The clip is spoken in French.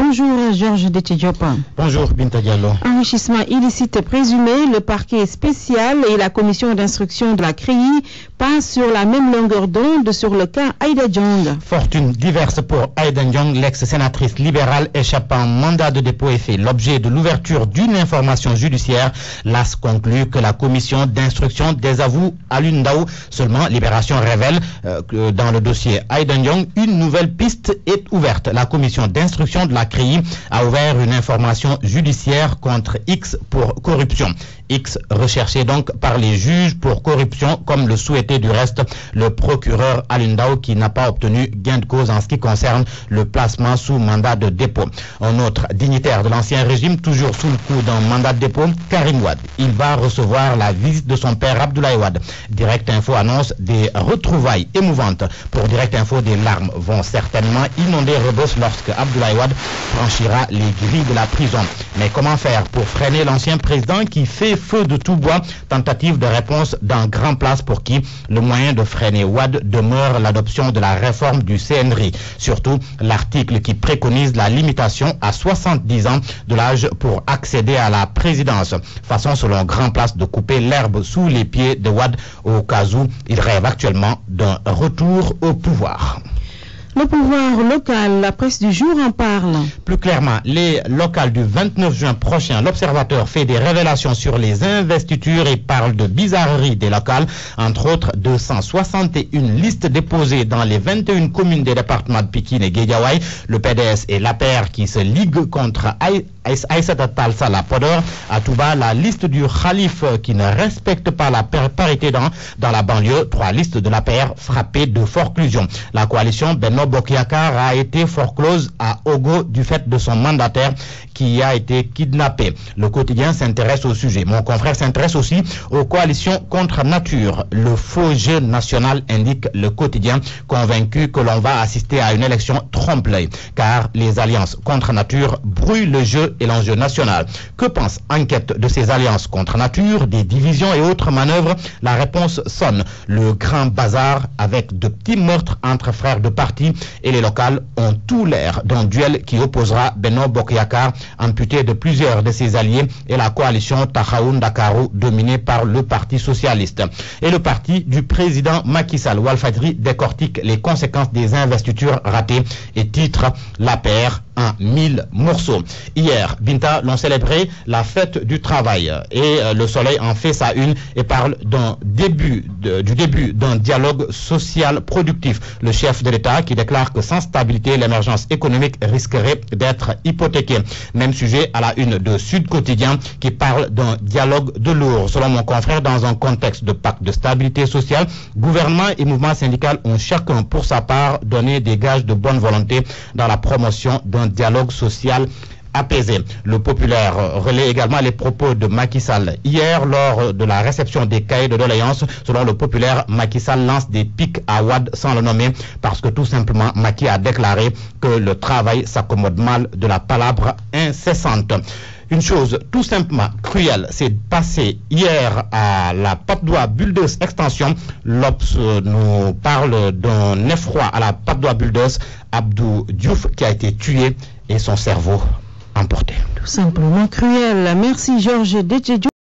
Bonjour Georges Déthié-Diop. Bonjour Binta Diallo. Enrichissement illicite présumé, le parquet spécial et la commission d'instruction de la CREI passent sur la même longueur d'onde sur le cas Aïda Diong. Fortune diverse pour Aïda Diong, l'ex-sénatrice libérale échappant mandat de dépôt et fait l'objet de l'ouverture d'une information judiciaire. L'AS conclut que la commission d'instruction désavoue Alioune Ndao. Seulement, Libération révèle que dans le dossier Aïda Diong, une nouvelle piste est ouverte. La commission d'instruction de la CREI a ouvert une information judiciaire contre X pour corruption. X recherché donc par les juges pour corruption, comme le souhaitait du reste le procureur Alioune Ndao, qui n'a pas obtenu gain de cause en ce qui concerne le placement sous mandat de dépôt. Un autre dignitaire de l'ancien régime, toujours sous le coup d'un mandat de dépôt, Karim Wade. Il va recevoir la visite de son père Abdoulaye Wade. Direct Info annonce des retrouvailles émouvantes. Pour Direct Info, des larmes vont certainement inonder Rebeuss lorsque Abdoulaye Wade franchira les grilles de la prison. Mais comment faire pour freiner l'ancien président qui fait feu de tout bois? Tentative de réponse dans Grand Place, pour qui le moyen de freiner Wade demeure l'adoption de la réforme du CNRI. Surtout l'article qui préconise la limitation à 70 ans de l'âge pour accéder à la présidence. Façon selon Grand Place de couper l'herbe sous les pieds de Wade au cas où il rêve actuellement d'un retour au pouvoir. Le pouvoir local, la presse du jour en parle. Plus clairement, les locales du 29 juin prochain, l'Observateur fait des révélations sur les investitures et parle de bizarreries des locales. Entre autres, 261 listes déposées dans les 21 communes des départements de Pikine et Guédiawaye. Le PDS et l'APR qui se liguent contre Aïssata Tall Sall Podor. À Touba, la liste du Khalif qui ne respecte pas la parité dans la banlieue. 3 listes de l'APR frappées de forclusion. La coalition Benno Bokk Yakaar a été forclose à Ogo du fait de son mandataire qui a été kidnappé. Le quotidien s'intéresse au sujet. Mon confrère s'intéresse aussi aux coalitions contre nature. Le faux jeu national, indique le quotidien, convaincu que l'on va assister à une élection trompe-l'œil, car les alliances contre nature brouillent le jeu et l'enjeu national. Que pense Enquête de ces alliances contre nature, des divisions et autres manœuvres? La réponse sonne. Le grand bazar avec de petits meurtres entre frères de parti, et les locales ont tout l'air d'un duel qui opposera Benno Bokk Yakaar, amputé de plusieurs de ses alliés, et la coalition Taxawu Ndakaaru, dominée par le Parti socialiste. Et le parti du président Macky Sall. Walfadjri décortique les conséquences des investitures ratées et titre l'APR en 1000 morceaux. Hier, Binta, l'on célébrait la fête du travail et le Soleil en fait sa une et parle du début d'un dialogue social productif. Le chef de l'État qui déclare que sans stabilité, l'émergence économique risquerait d'être hypothéquée. Même sujet à la une de Sud Quotidien qui parle d'un dialogue de lourd. Selon mon confrère, dans un contexte de pacte de stabilité sociale, gouvernement et mouvement syndical ont chacun pour sa part donné des gages de bonne volonté dans la promotion d'un dialogue social apaisé. Le Populaire relaie également les propos de Macky Sall. Hier, lors de la réception des cahiers de doléances, selon le Populaire, Macky Sall lance des pics à Wade sans le nommer, parce que tout simplement, Macky a déclaré que le travail s'accommode mal de la palabre incessante. Une chose tout simplement cruelle s'est passée hier à la Patte d'Oie Buldeuse Extension. L'Obs nous parle d'un effroi à la Patte d'Oie Buldeuse, Abdou Diouf qui a été tué et son cerveau emporté. Tout simplement cruel. Merci Georges Déthié-Diop.